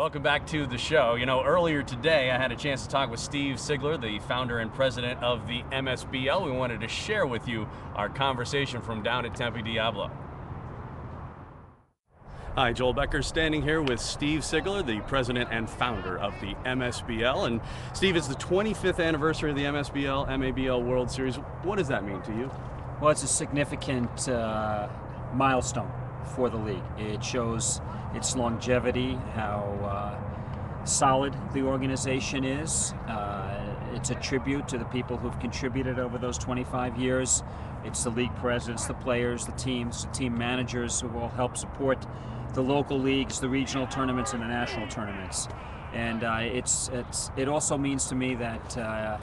Welcome back to the show. You know, earlier today I had a chance to talk with Steve Sigler, the founder and president of the MSBL. We wanted to share with you our conversation from down at Tempe Diablo. Hi, Joel Becker standing here with Steve Sigler, the president and founder of the MSBL. And Steve, it's the 25th anniversary of the MSBL, MABL World Series. What does that mean to you? Well, it's a significant milestone for the league. It shows its longevity, how solid the organization is. It's a tribute to the people who've contributed over those 25 years. It's the league presidents, the players, the teams, the team managers who all help support the local leagues, the regional tournaments, and the national tournaments. And it also means to me that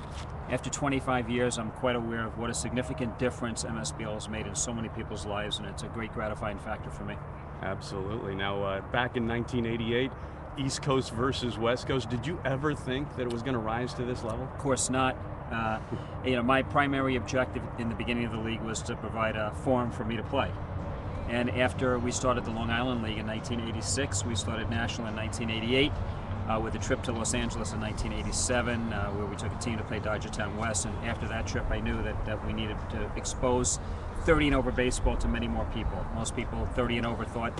after 25 years, I'm quite aware of what a significant difference MSBL has made in so many people's lives, and it's a great gratifying factor for me. Absolutely. Now, back in 1988, East Coast versus West Coast, did you ever think that it was going to rise to this level? Of course not. My primary objective in the beginning of the league was to provide a forum for me to play. And after we started the Long Island League in 1986, we started National in 1988, with a trip to Los Angeles in 1987, where we took a team to play Dodgertown West. And after that trip, I knew that we needed to expose 30 and over baseball to many more people. Most people 30 and over thought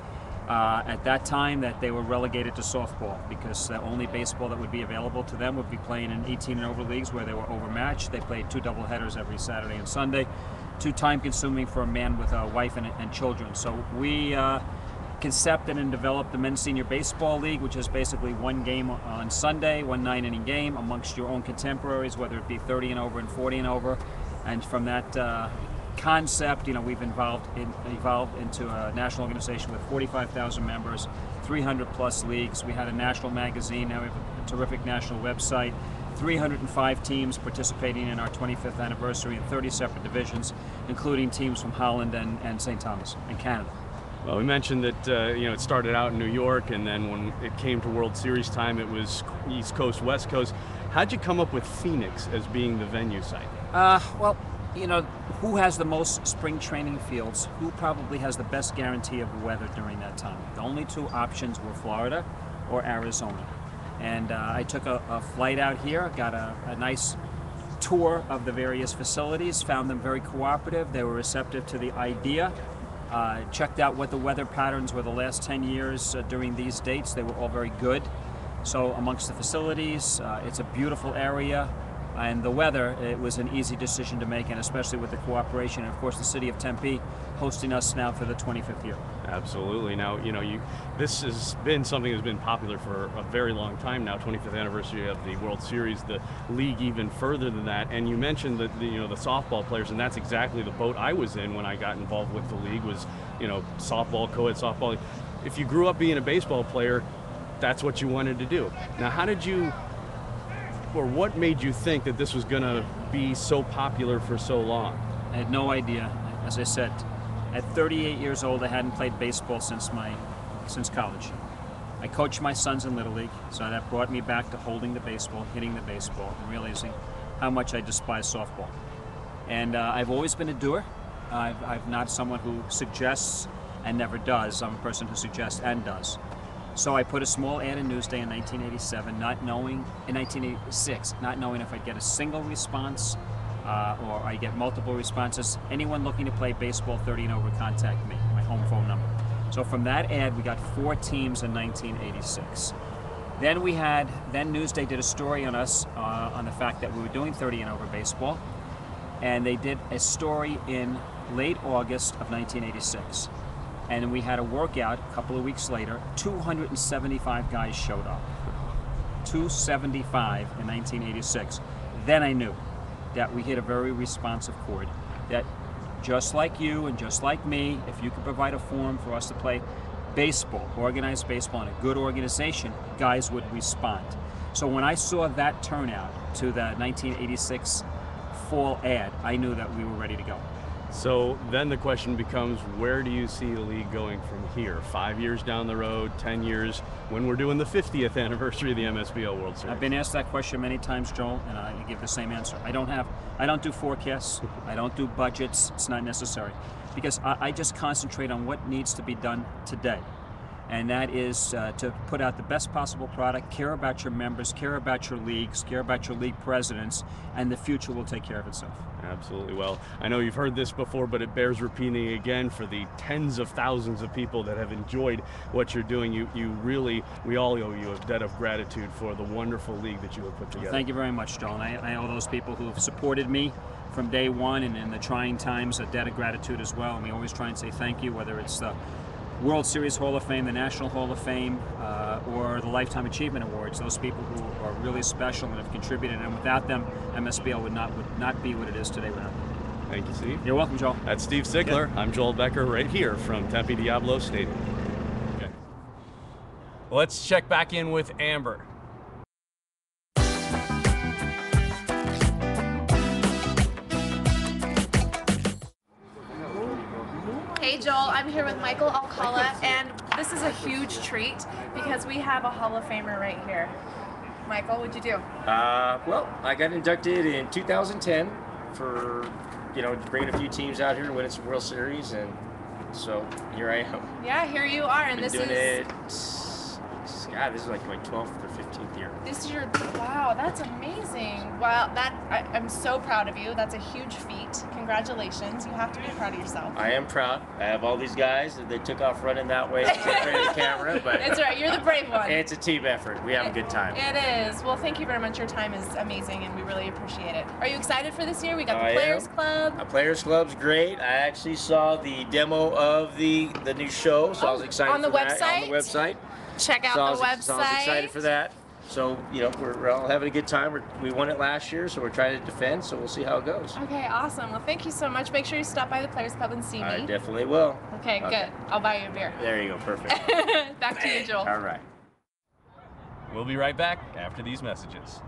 at that time that they were relegated to softball, because the only baseball that would be available to them would be playing in 18 and over leagues where they were overmatched. They played 2 doubleheaders every Saturday and Sunday, too time consuming for a man with a wife and children. So we concepted and developed the Men's Senior Baseball League, which is basically one game on Sunday, one 9-inning game amongst your own contemporaries, whether it be 30 and over and 40 and over. And from that concept, we've evolved into a national organization with 45,000 members, 300 plus leagues. We had a national magazine. Now we have a terrific national website. 305 teams participating in our 25th anniversary in 30 separate divisions, including teams from Holland and St. Thomas and Canada. Well, we mentioned that it started out in New York, and then when it came to World Series time, it was East Coast, West Coast. How'd you come up with Phoenix as being the venue site? Who has the most spring training fields? Who probably has the best guarantee of weather during that time? The only 2 options were Florida or Arizona. And I took a flight out here, got a nice tour of the various facilities, found them very cooperative. They were receptive to the idea. Checked out what the weather patterns were the last 10 years during these dates. They were all very good. So amongst the facilities, it's a beautiful area. And the weather, it was an easy decision to make, and especially with the cooperation, and of course the city of Tempe hosting us now for the 25th year. Absolutely. Now, this has been something that's been popular for a very long time now, 25th anniversary of the World Series, the league even further than that. And you mentioned that the softball players, and that's exactly the boat I was in when I got involved with the league was, softball, co-ed softball. If you grew up being a baseball player, that's what you wanted to do. Now, what made you think that this was going to be so popular for so long? I had no idea. As I said, at 38 years old, I hadn't played baseball since college. I coached my sons in Little League, so that brought me back to holding the baseball, hitting the baseball, and realizing how much I despise softball. And I've always been a doer. I'm not someone who suggests and never does. I'm a person who suggests and does. So I put a small ad in Newsday in 1987, not knowing if I'd get a single response or I get multiple responses. Anyone looking to play baseball 30 and over, contact me, my home phone number. So from that ad, we got 4 teams in 1986. Then Newsday did a story on us on the fact that we were doing 30 and over baseball, and they did a story in late August of 1986. And we had a workout a couple of weeks later. 275 guys showed up. 275 in 1986. Then I knew that we hit a very responsive chord. That just like you and just like me, if you could provide a forum for us to play baseball, organized baseball in a good organization, guys would respond. So when I saw that turnout to the 1986 fall ad, I knew that we were ready to go. So then the question becomes, where do you see the league going from here? 5 years down the road, 10 years, when we're doing the 50th anniversary of the MSBL World Series? I've been asked that question many times, Joel, and I give the same answer. I don't do forecasts. I don't do budgets. It's not necessary, because I just concentrate on what needs to be done today. and that is to put out the best possible product, care about your members, care about your leagues, care about your league presidents, and the future will take care of itself. Absolutely. Well, I know you've heard this before, but it bears repeating again for the tens of thousands of people that have enjoyed what you're doing. We all owe you a debt of gratitude for the wonderful league that you have put together. Well, thank you very much, Joel. And I owe those people who have supported me from day one and in the trying times a debt of gratitude as well. And we always try and say thank you, whether it's the World Series Hall of Fame, the National Hall of Fame, or the Lifetime Achievement Awards. Those people who are really special and have contributed, and without them, MSBL would not be what it is today without them. Thank you, Steve. You're welcome, Joel. That's Steve Sickler. Yeah. I'm Joel Becker, right here from Tempe Diablo Stadium. Okay. Let's check back in with Amber. Hey Joel, I'm here with Michael Alcala, and this is a huge treat because we have a Hall of Famer right here. Michael, what'd you do? Well, I got inducted in 2010 for, bringing a few teams out here and winning some World Series, and so here I am. Yeah, here you are, and this is like my 12th or 15th year. This is wow, that's amazing. Wow, I'm so proud of you. That's a huge feat. Congratulations. You have to be proud of yourself. I am proud. I have all these guys. They took off running that way in front of the camera, but it's right. You're the brave one. It's a team effort. We have a good time. It is. Well, thank you very much. Your time is amazing, and we really appreciate it. Are you excited for this year? We got the Players Club. The Players Club's great. I actually saw the demo of the new show, so I was excited on the for website. That. On the website. Check out the website. So I was excited for that. So, we're all having a good time. We won it last year, so we're trying to defend, so we'll see how it goes. Okay, awesome. Well, thank you so much. Make sure you stop by the Players Club and see me. I definitely will. Okay, good. I'll buy you a beer. There you go. Perfect. Back to you, Joel. All right. We'll be right back after these messages.